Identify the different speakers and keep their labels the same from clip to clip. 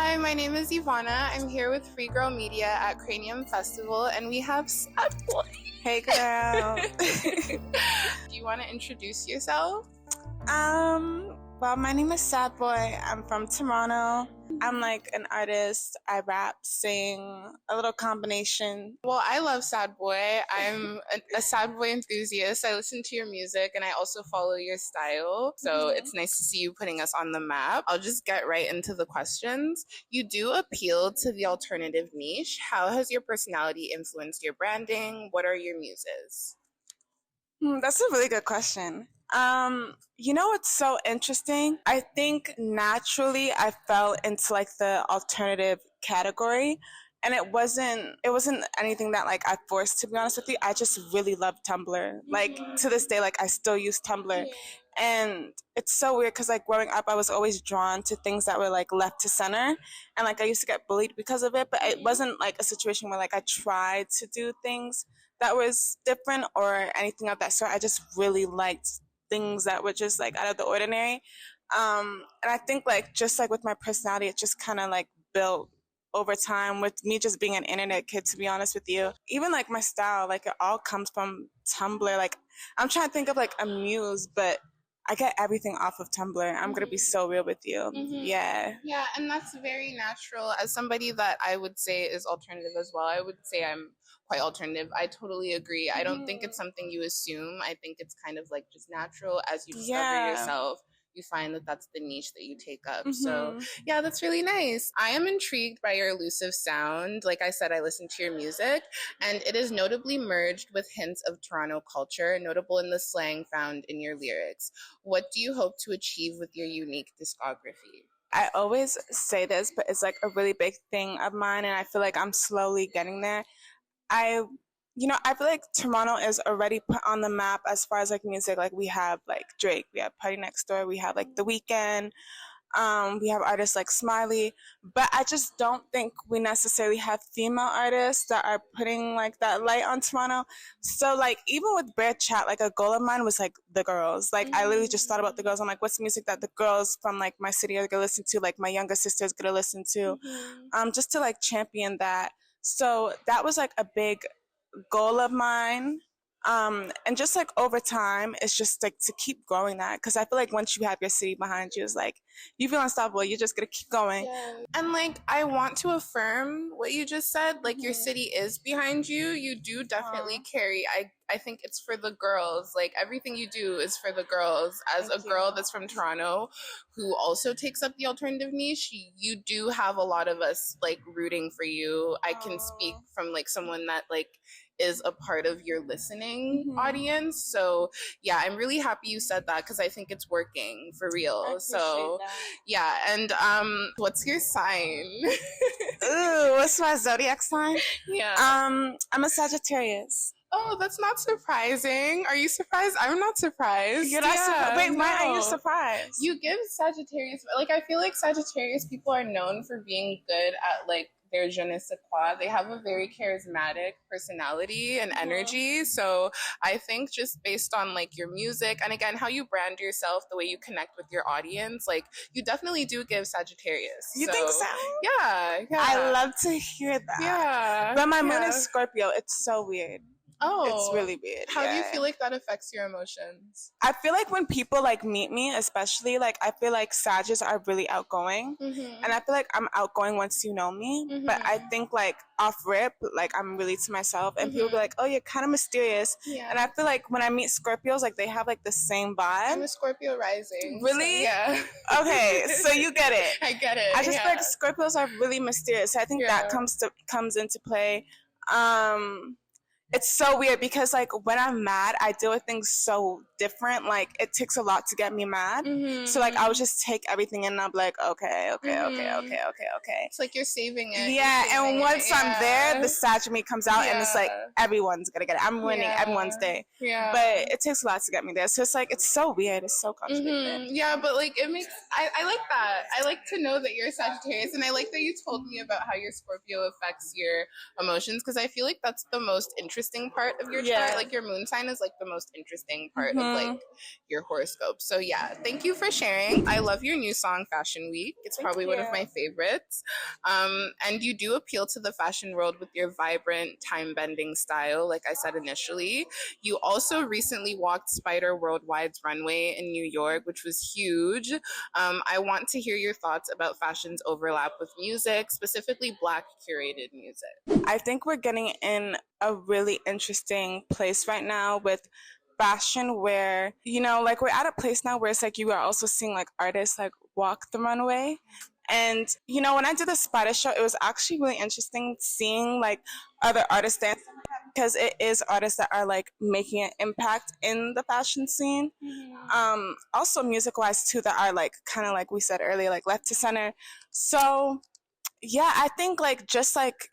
Speaker 1: Hi, my name is Yvvana. I'm here with Freegxrl Media at Cranium Festival, and we have Sadboi.
Speaker 2: Hey, girl.
Speaker 1: Do you want to introduce yourself?
Speaker 2: Well, my name is Sadboi. I'm from Toronto. I'm like an artist. I rap, sing, a little combination.
Speaker 1: Well, I love Sadboi. I'm a Sadboi enthusiast. I listen to your music and I also follow your style. So it's nice to see you putting us on the map. I'll just get right into the questions. You do appeal to the alternative niche. How has your personality influenced your branding? What are your muses?
Speaker 2: That's a really good question. You know what's so interesting? I think naturally I fell into like the alternative category, and it wasn't anything that like I forced, to be honest with you. I just really love Tumblr. Like to this day, like I still use Tumblr. And it's so weird because like growing up I was always drawn to things that were like left to center, and like I used to get bullied because of it, but it wasn't like a situation where like I tried to do things that was different or anything of that sort. I just really liked things that were just like out of the ordinary. And I think like just like with my personality, it just kind of like built over time with me just being an internet kid, to be honest with you. Even like my style, like it all comes from Tumblr. Like I'm trying to think of like a muse, but I get everything off of Tumblr. I'm going to be so real with you. Yeah.
Speaker 1: Yeah, and that's very natural. As somebody that I would say is alternative as well, I would say I'm quite alternative. I totally agree. I don't think it's something you assume. I think it's kind of like just natural. As you discover yourself, you find that that's the niche that you take up. So yeah, that's really nice. I am intrigued by your elusive sound. Like I said, I listen to your music, and it is notably merged with hints of Toronto culture, notable in the slang found in your lyrics. What do you hope to achieve with your unique discography?
Speaker 2: I always say this, but it's like a really big thing of mine, and I feel like I'm slowly getting there. I feel like Toronto is already put on the map as far as like music. Like we have like Drake, we have Party Next Door, we have like The Weeknd, we have artists like Smiley, but I just don't think we necessarily have female artists that are putting like that light on Toronto. So like even with Bear Chat, like a goal of mine was like the girls. Like I literally just thought about the girls. I'm like, what's the music that the girls from like my city are gonna listen to, like my younger sister's gonna listen to, just to like champion that. So that was like a big goal of mine. And just like over time, it's just like to keep growing that, because I feel like once you have your city behind you, it's like you feel unstoppable. You're just gonna keep going.
Speaker 1: And like I want to affirm what you just said. Like your city is behind you. You do definitely carry. I think it's for the girls. Like everything you do is for the girls. As a girl that's from Toronto who also takes up the alternative niche, you do have a lot of us like rooting for you. I can speak from like someone that like is a part of your listening audience. So yeah, I'm really happy you said that, because I think it's working for real. So that. Yeah. And what's your sign?
Speaker 2: Ooh, what's my zodiac sign?
Speaker 1: Yeah.
Speaker 2: I'm a Sagittarius.
Speaker 1: Oh, that's not surprising. Are you surprised? I'm not surprised.
Speaker 2: You're not surprised. Wait, why are you surprised?
Speaker 1: You give Sagittarius, like I feel like Sagittarius people are known for being good at like their je ne sais quoi. They have a very charismatic personality and energy. So I think just based on like your music and again how you brand yourself, the way you connect with your audience, like you definitely do give Sagittarius.
Speaker 2: You think so?
Speaker 1: Yeah.
Speaker 2: I love to hear that.
Speaker 1: Yeah.
Speaker 2: But my moon is Scorpio. It's so weird.
Speaker 1: Oh,
Speaker 2: it's really weird.
Speaker 1: How do you feel like that affects your emotions?
Speaker 2: I feel like when people like meet me, especially like I feel like Sagittarius are really outgoing, and I feel like I'm outgoing once you know me. But I think like off rip, like I'm really to myself, and people be like, "Oh, you're kind of mysterious." And I feel like when I meet Scorpios, like they have like the same vibe.
Speaker 1: I'm a Scorpio rising.
Speaker 2: Really?
Speaker 1: So, yeah.
Speaker 2: Okay, so you get it.
Speaker 1: I get it.
Speaker 2: I just feel like Scorpios are really mysterious. I think that comes into play. It's so weird because like when I'm mad, I deal with things so different. Like it takes a lot to get me mad. So like I would just take everything in and I'm like, okay.
Speaker 1: It's like you're saving it.
Speaker 2: Yeah, and once I'm there, the Sag in me comes out and it's like everyone's gonna get it. I'm winning everyone's day.
Speaker 1: Yeah.
Speaker 2: But it takes a lot to get me there. So it's like it's so weird. It's so contradictory.
Speaker 1: Yeah, but like it makes I like that. I like to know that you're a Sagittarius, and I like that you told me about how your Scorpio affects your emotions, because I feel like that's the most interesting interesting part of your chart. Like your moon sign is like the most interesting part of like your horoscope. So yeah, thank you for sharing. I love your new song, Fashion Week. It's probably one of my favorites. And you do appeal to the fashion world with your vibrant, time-bending style, like I said initially. You also recently walked Spider Worldwide's runway in New York, which was huge. I want to hear your thoughts about fashion's overlap with music, specifically Black curated music.
Speaker 2: I think we're getting in a really interesting place right now with fashion where, you know, like we're at a place now where it's like you are also seeing like artists like walk the runway. And, you know, when I did the Spider show, it was actually really interesting seeing like other artists dance because it is artists that are like making an impact in the fashion scene. Also music wise too, that are like kind of like we said earlier, like left to center. So yeah, I think like just like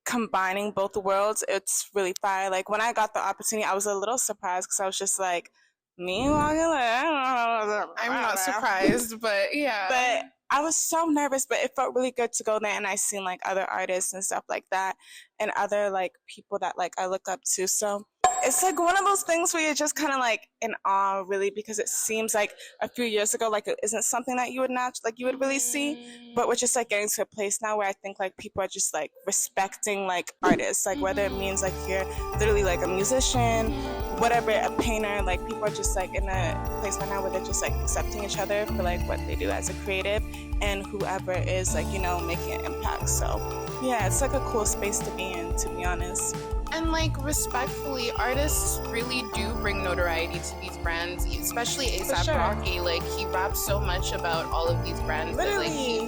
Speaker 2: combining both worlds, it's really fire. Like when I got the opportunity, I was a little surprised because I was just like, me walking like,
Speaker 1: I'm not surprised, but yeah.
Speaker 2: But I was so nervous, but it felt really good to go there, and I seen like other artists and stuff like that, and other like people that like I look up to. So it's like one of those things where you're just kind of like in awe, really, because it seems like a few years ago, like it isn't something that you would really see, but we're just like getting to a place now where I think like people are just like respecting like artists, like whether it means like you're literally like a musician, whatever, a painter, like people are just like in a place right now where they're just like accepting each other for like what they do as a creative and whoever is like, you know, making an impact. So yeah, it's like a cool space to be in, to be honest.
Speaker 1: And like respectfully, artists really do bring notoriety to these brands, especially A$AP Rocky. Like he raps so much about all of these brands that like he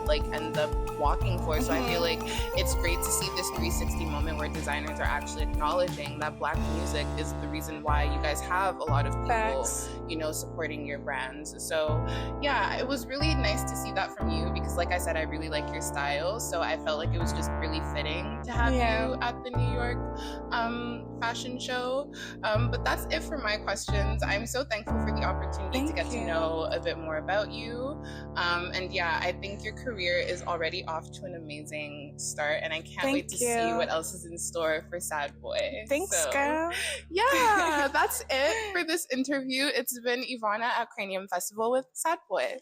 Speaker 1: like ends up walking for. So I feel like it's great to see this 360 moment where designers are actually acknowledging that Black music is the reason why you guys have a lot of people, you know, supporting your brands. So yeah, it was really nice to see that from you because like I said, I really like your style. So I felt like it was just really fitting to have you at the New York fashion show. But that's it for my questions. I'm so thankful for the opportunity to get to know a bit more about you. And yeah, I think your career is already off to an amazing start, and I can't wait to see what else is in store for Sadboi.
Speaker 2: Thanks, girl.
Speaker 1: Yeah, that's it for this interview. It's been Yvvana at Cranium Festival with Sadboi.